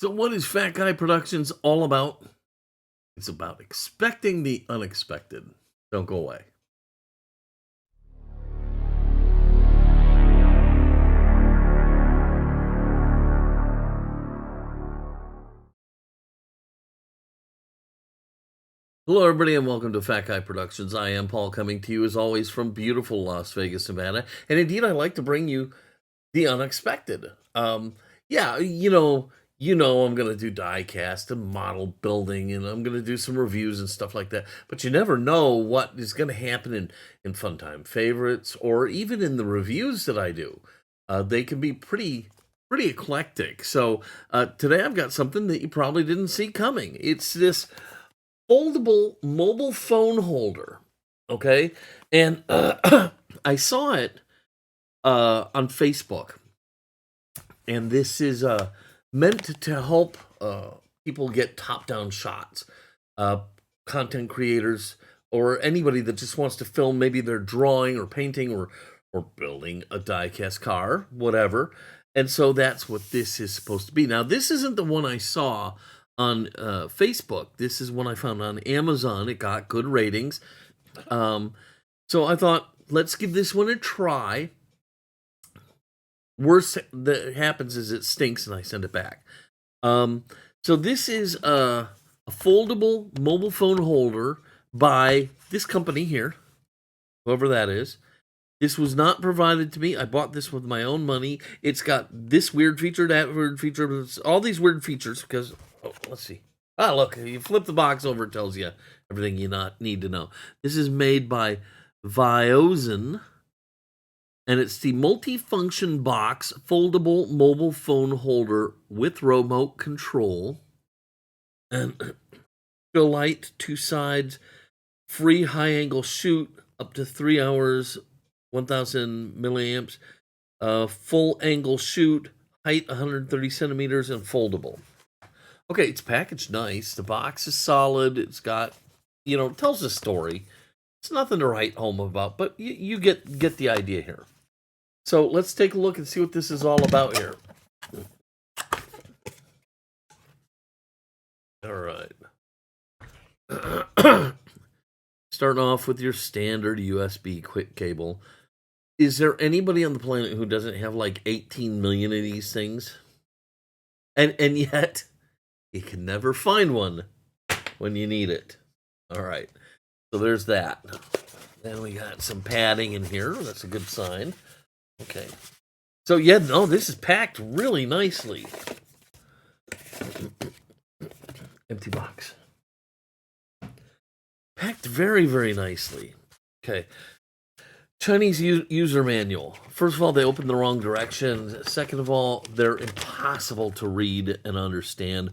So, what is Fat Guy Productions all about? It's about expecting the unexpected. Don't go away. Hello, everybody, and welcome to Fat Guy Productions. I am Paul, coming to you as always from beautiful Las Vegas, Nevada. And indeed, I like to bring you the unexpected. Yeah, I'm gonna do diecast and model building, and I'm gonna do some reviews and stuff like that. But you never know what is gonna happen in Fun Time Favorites or even in the reviews that I do. They can be pretty eclectic. So today I've got something that you probably didn't see coming. It's this foldable mobile phone holder. Okay, and I saw it on Facebook, and this is meant to help people get top-down shots, uh, content creators, or anybody that just wants to film maybe they're drawing or painting or building a die-cast car, whatever. And so that's what this is supposed to be. Now, this isn't the one I saw on Facebook. This is one I found on Amazon. It got good ratings. So I thought, let's give this one a try. Worst that happens is it stinks and I send it back. So this is a foldable mobile phone holder by this company here, whoever that is. This was not provided to me. I bought this with my own money. It's got this weird feature, that weird feature, all these weird features because, let's see. Ah, look, you flip the box over, it tells you everything you need to know. This is made by Viozen, and it's the multi-function box foldable mobile phone holder with remote control. And light, two sides, free high-angle shoot, up to 3 hours, 1,000 milliamps, full angle shoot, height 130 centimeters, and foldable. Okay, it's packaged nice. The box is solid. It's got, it tells a story. It's nothing to write home about, but you get the idea here. So let's take a look and see what this is all about here. All right. Starting off with your standard USB quick cable. Is there anybody on the planet who doesn't have like 18 million of these things? And yet, you can never find one when you need it. All right. So there's that. Then we got some padding in here. That's a good sign. Okay. So, yeah, no, this is packed really nicely. Empty box. Packed very, very nicely. Okay. Chinese user manual. First of all, they open the wrong direction. Second of all, they're impossible to read and understand.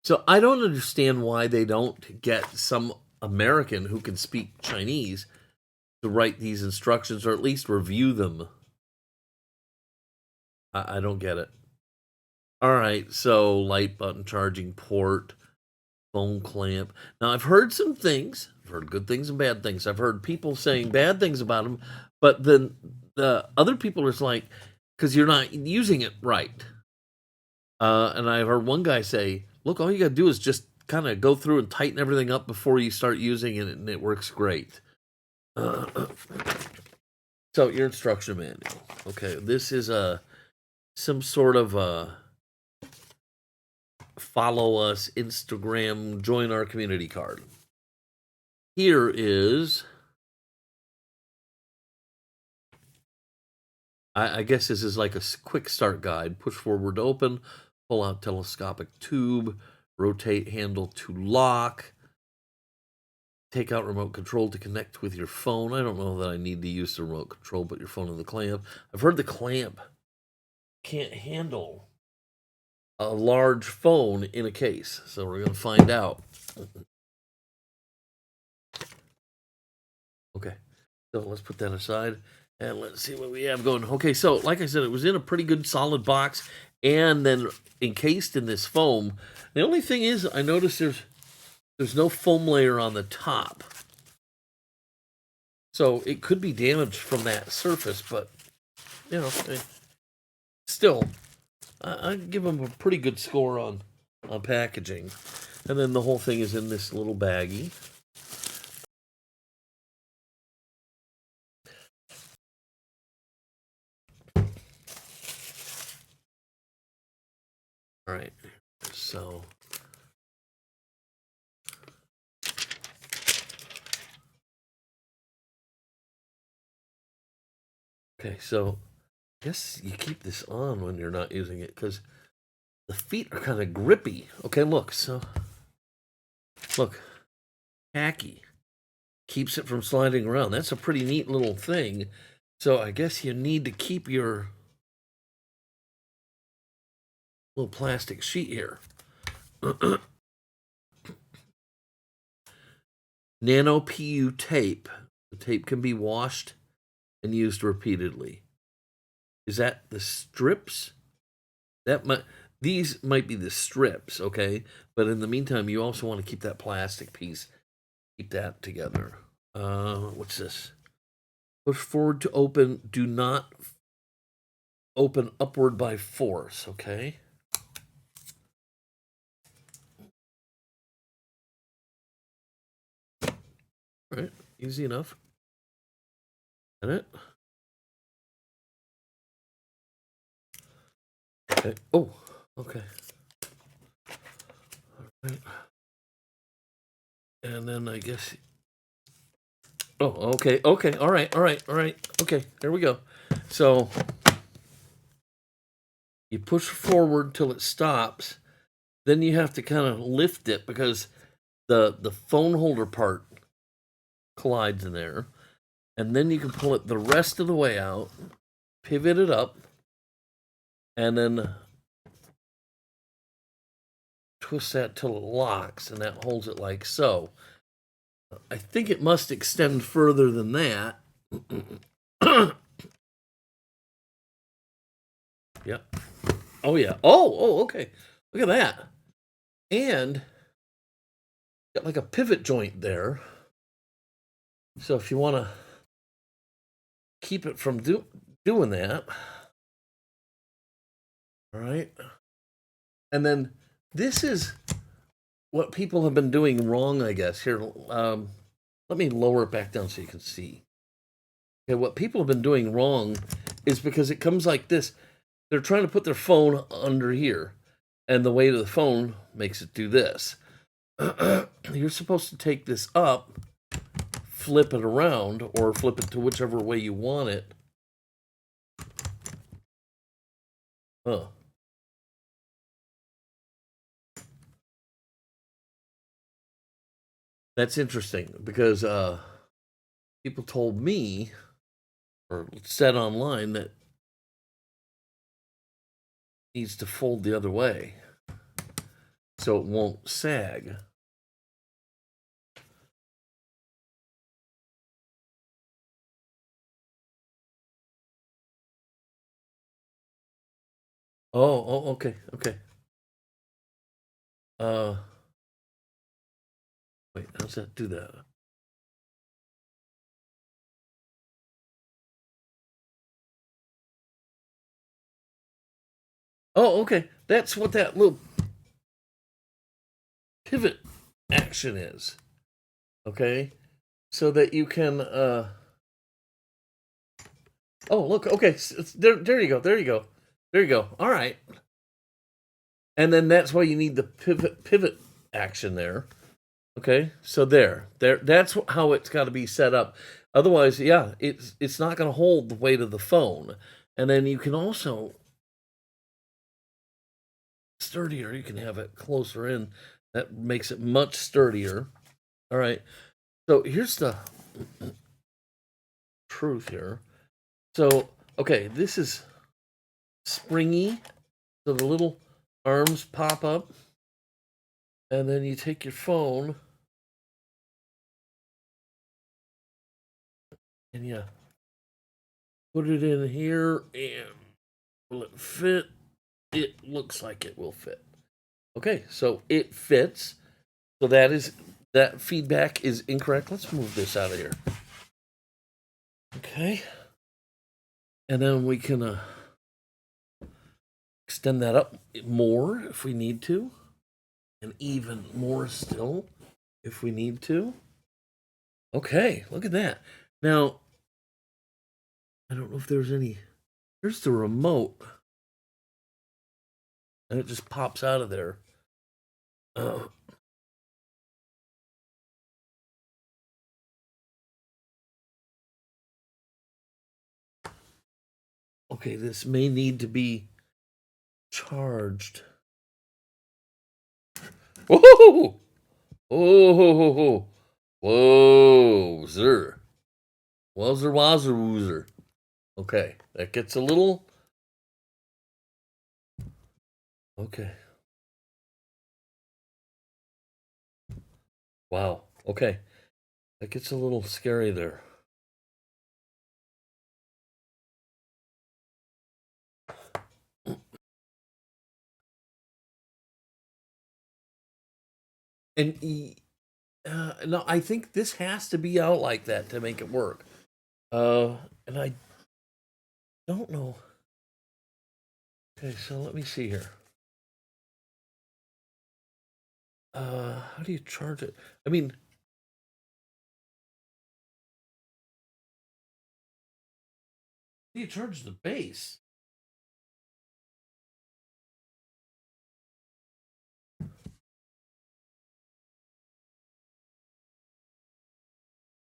So I don't understand why they don't get some American who can speak Chinese to write these instructions or at least review them. I don't get it. All right, so light button, charging port, phone clamp. Now, I've heard some things. I've heard good things and bad things. I've heard people saying bad things about them, but then the other people are like, because you're not using it right. And I heard one guy say, look, all you got to do is just kind of go through and tighten everything up before you start using it, and it works great. So, your instruction manual. Okay, this is some sort of follow us, Instagram, join our community card. Here is, I guess this is like a quick start guide. Push forward to open, pull out telescopic tube, rotate handle to lock, take out remote control to connect with your phone. I don't know that I need to use the remote control, but your phone and the clamp. I've heard the clamp can't handle a large phone in a case, so we're going to find out. Okay, so let's put that aside, and let's see what we have going. Okay, so like I said, it was in a pretty good solid box, and then encased in this foam. The only thing is, I noticed there's no foam layer on the top. So it could be damaged from that surface, but you know, still, I'd give them a pretty good score on packaging. And then the whole thing is in this little baggie. All right, so okay, so I guess you keep this on when you're not using it because the feet are kind of grippy. Okay, look, so look, tacky keeps it from sliding around. That's a pretty neat little thing. So I guess you need to keep your little plastic sheet here. Nano PU tape. The tape can be washed and used repeatedly. Is that the strips? These might be the strips, okay? But in the meantime, you also want to keep that plastic piece, keep that together. What's this? Push forward to open. Do not open upward by force, okay? All right, easy enough. Got it? Okay. Oh, okay. All right. And then I guess. Oh, okay, okay. All right, all right, all right. Okay, there we go. So you push forward till it stops. Then you have to kind of lift it because the phone holder part collides in there. And then you can pull it the rest of the way out, pivot it up, and then twist that till it locks, and that holds it like so. I think it must extend further than that. Yep. Oh, yeah. Oh, okay. Look at that. And got like a pivot joint there. So if you want to keep it from doing that, all right. And then this is what people have been doing wrong, I guess. Here, let me lower it back down so you can see. Okay, what people have been doing wrong is because it comes like this. They're trying to put their phone under here, and the weight of the phone makes it do this. You're supposed to take this up, flip it around, or flip it to whichever way you want it. Huh. That's interesting because people told me or said online that it needs to fold the other way so it won't sag. Oh, okay, okay. Uh, Wait, how's that do that? Oh, okay. That's what that little pivot action is. Okay, so that you can. Oh, look. Okay, there you go. There you go. There you go. All right. And then that's why you need the pivot action there. Okay, so there. That's how it's got to be set up. Otherwise, yeah, it's not going to hold the weight of the phone. And then you can also sturdier. You can have it closer in. That makes it much sturdier. All right. So here's the truth here. So, okay, this is springy. So the little arms pop up. And then you take your phone. And you put it in here. And will it fit? It looks like it will fit. Okay, so it fits. So that feedback is incorrect. Let's move this out of here. Okay. And then we can extend that up more if we need to, and even more still if we need to. Okay, look at that. Now, I don't know if there's any. Here's the remote, and it just pops out of there. Uh, okay, this may need to be charged. Whoa! Oh, whoa, zer. Wazzer, wazzer, woozer. Okay, that gets a little. Okay. Wow. Okay. That gets a little scary there. And no, I think this has to be out like that to make it work. And I don't know. Okay, so let me see here. How do you charge it? I mean, how do you charge the base?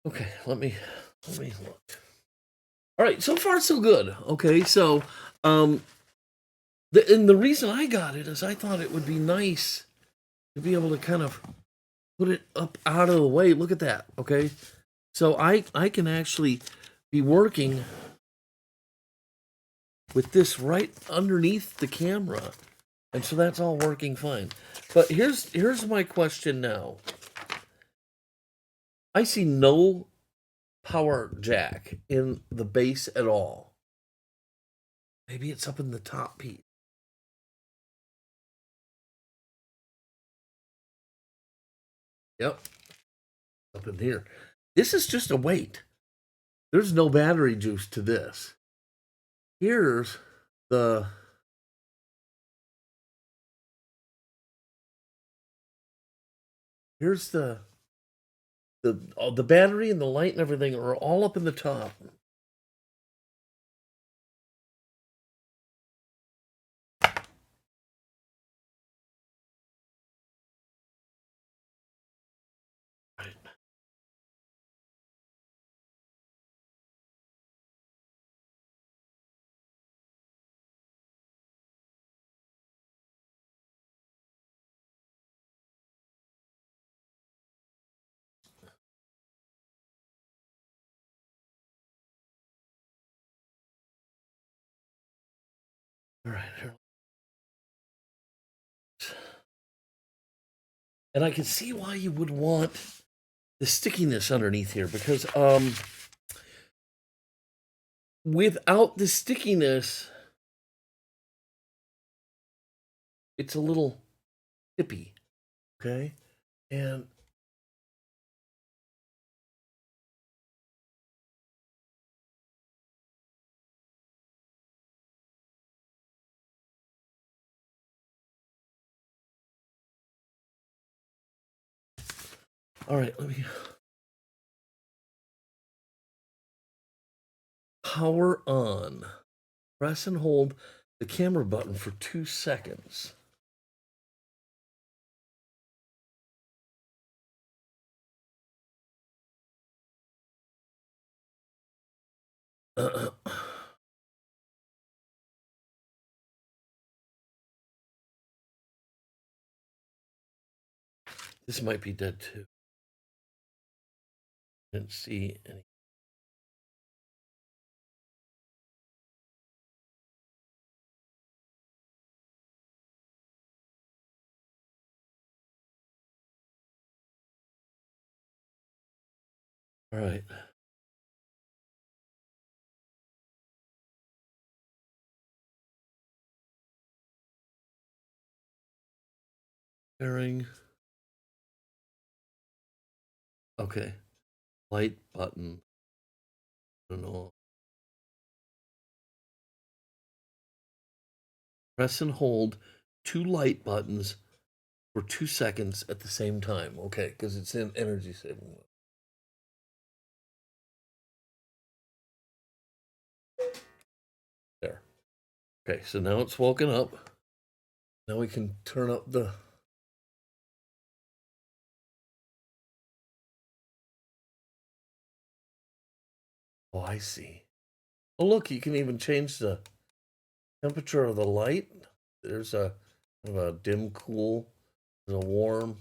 Okay, let me look. All right, so far so good. Okay, so um, and the reason I got it is I thought it would be nice to be able to kind of put it up out of the way. Look at that. Okay, so I can actually be working with this right underneath the camera, and so that's all working fine. But here's my question now. I see no power jack in the base at all. Maybe it's up in the top piece. Yep, up in here. This is just a weight. There's no battery juice to this. Here's the here's the battery and the light and everything are all up in the top. Right. All right. And I can see why you would want the stickiness underneath here because without the stickiness, it's a little hippy. Okay. And all right, let me power on. Press and hold the camera button for 2 seconds. This might be dead too. Didn't see any. All right. Pairing. Okay. Light button. I don't know. Press and hold 2 light buttons for 2 seconds at the same time. Okay, because it's in energy saving mode. There. Okay, so now it's woken up. Now we can turn up the... Oh, I see. Oh, look, you can even change the temperature of the light. There's a kind of a dim cool, there's a warm.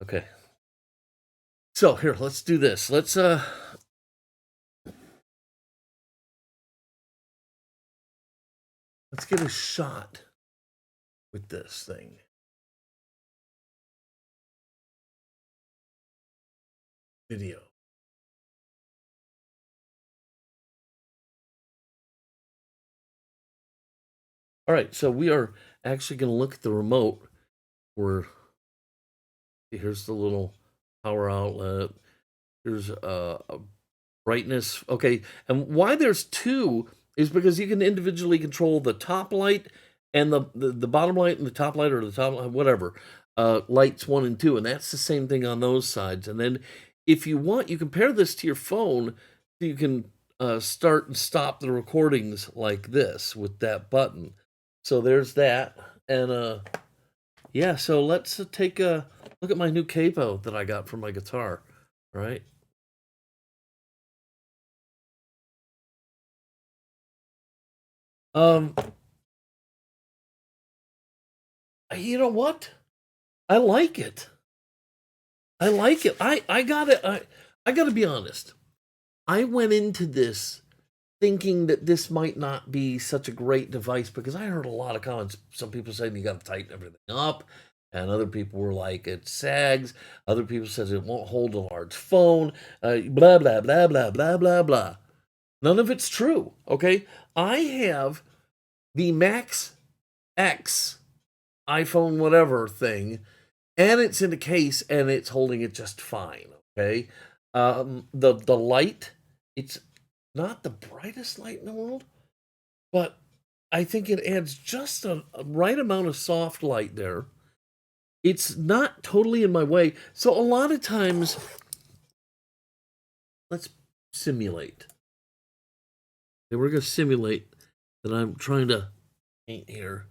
Okay. So here, let's do this. Let's get a shot with this thing. Video. All right, so we are actually going to look at the remote. Here's the little power outlet. Here's a brightness. Okay, and why there's two is because you can individually control the top light and the bottom light and the top light, or the top light, whatever. Lights 1 and 2, and that's the same thing on those sides. And then if you want, you can pair this to your phone, so you can start and stop the recordings like this with that button. So there's that. And yeah, so let's take a look at my new capo that I got for my guitar. All right. Um, you know what? I like it. I like it. I got it. I got to be honest. I went into this thinking that this might not be such a great device, because I heard a lot of comments. Some people saying you got to tighten everything up, and other people were like, it sags. Other people said it won't hold a large phone. Blah blah blah blah blah blah blah. None of it's true. Okay, I have the Max X iPhone whatever thing, and it's in a case, and it's holding it just fine. Okay, the light, it's not the brightest light in the world, but I think it adds just a right amount of soft light there. It's not totally in my way, so a lot of times, let's simulate. Okay, we're going to simulate that I'm trying to paint here.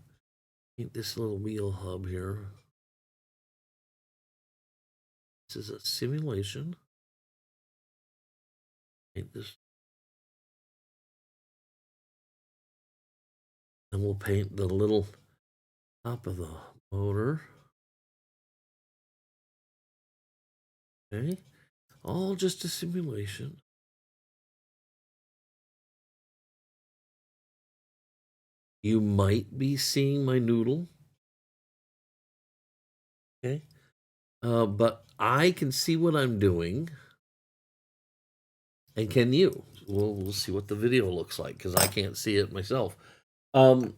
Paint this little wheel hub here. This is a simulation. Paint this. And we'll paint the little top of the motor. Okay. All just a simulation. You might be seeing my noodle. Okay. But I can see what I'm doing. And can you? We'll see what the video looks like, because I can't see it myself. But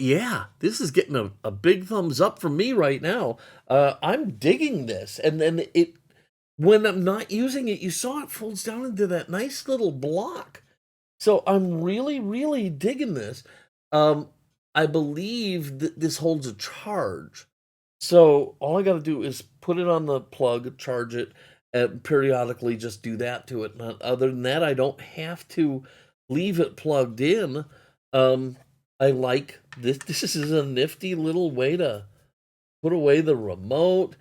yeah, this is getting a big thumbs up from me right now. I'm digging this. And then when I'm not using it, you saw it folds down into that nice little block. So I'm really, really digging this. I believe that this holds a charge. So all I got to do is put it on the plug, charge it, and periodically just do that to it. Other than that, I don't have to leave it plugged in. I like this. This is a nifty little way to put away the remote.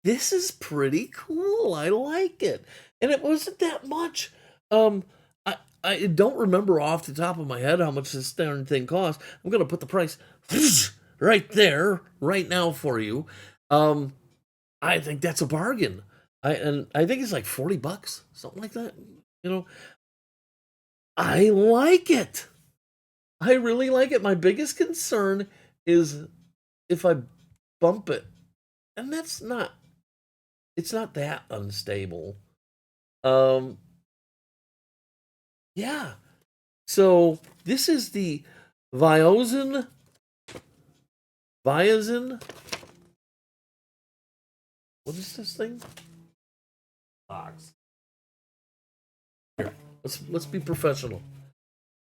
This is pretty cool. I like it. And it wasn't that much. I don't remember off the top of my head how much this darn thing cost. I'm going to put the price right there, right now for you. I think that's a bargain. I think it's like $40, something like that. You know, I like it. I really like it. My biggest concern is if I bump it, and it's not that unstable. Um, yeah. So this is the Viozen What is this thing? Box. Here, let's be professional.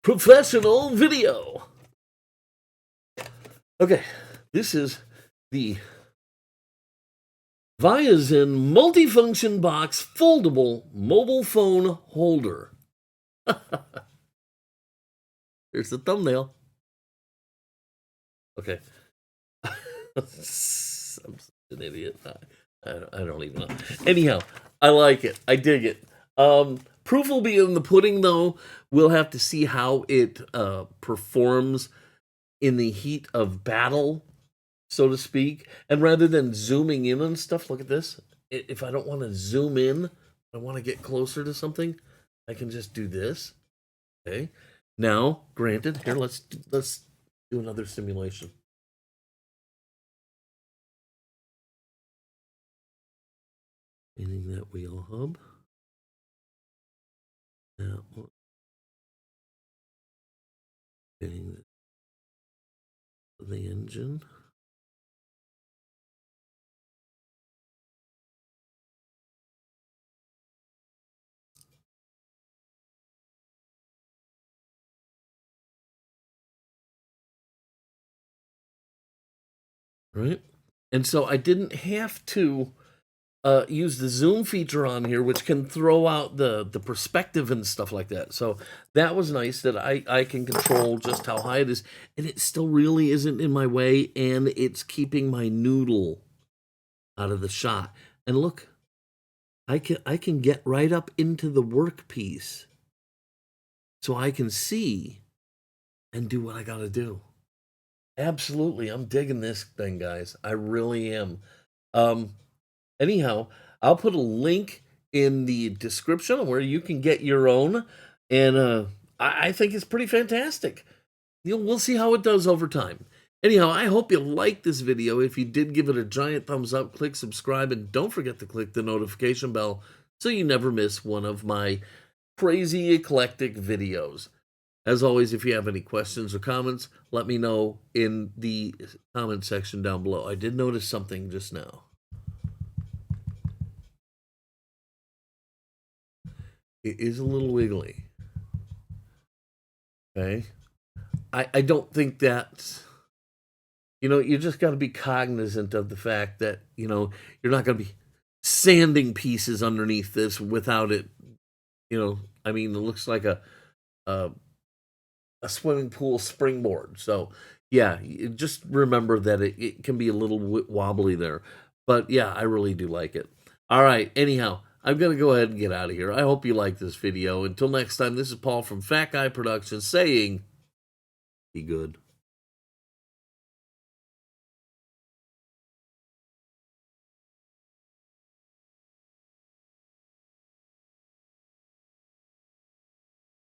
Professional video. Okay, this is the Viozen multifunction box foldable mobile phone holder. Here's the thumbnail. Okay. I'm such an idiot. I don't even know. Anyhow, I like it. I dig it. Proof will be in the pudding, though. We'll have to see how it performs in the heat of battle, so to speak. And rather than zooming in on stuff, look at this. If I don't want to zoom in, I want to get closer to something, I can just do this. Okay. Now, granted, here let's do another simulation. Painting that wheel hub. Now, painting the engine. Right? And so I didn't have to use the zoom feature on here, which can throw out the perspective and stuff like that. So that was nice that I can control just how high it is, and it still really isn't in my way, and it's keeping my noodle out of the shot. And look, I can get right up into the workpiece, so I can see and do what I got to do. Absolutely, I'm digging this thing, guys. I really am. Anyhow, I'll put a link in the description where you can get your own, and I think it's pretty fantastic. We'll see how it does over time. Anyhow, I hope you liked this video. If you did, give it a giant thumbs up, click subscribe, and don't forget to click the notification bell so you never miss one of my crazy eclectic videos. As always, if you have any questions or comments, let me know in the comment section down below. I did notice something just now. It is a little wiggly. Okay. I don't think that's, you just got to be cognizant of the fact that, you're not going to be sanding pieces underneath this without it, I mean, it looks like a swimming pool springboard. So, yeah, just remember that it can be a little wobbly there. But, yeah, I really do like it. All right, anyhow, I'm going to go ahead and get out of here. I hope you liked this video. Until next time, this is Paul from Fat Guy Productions saying, be good.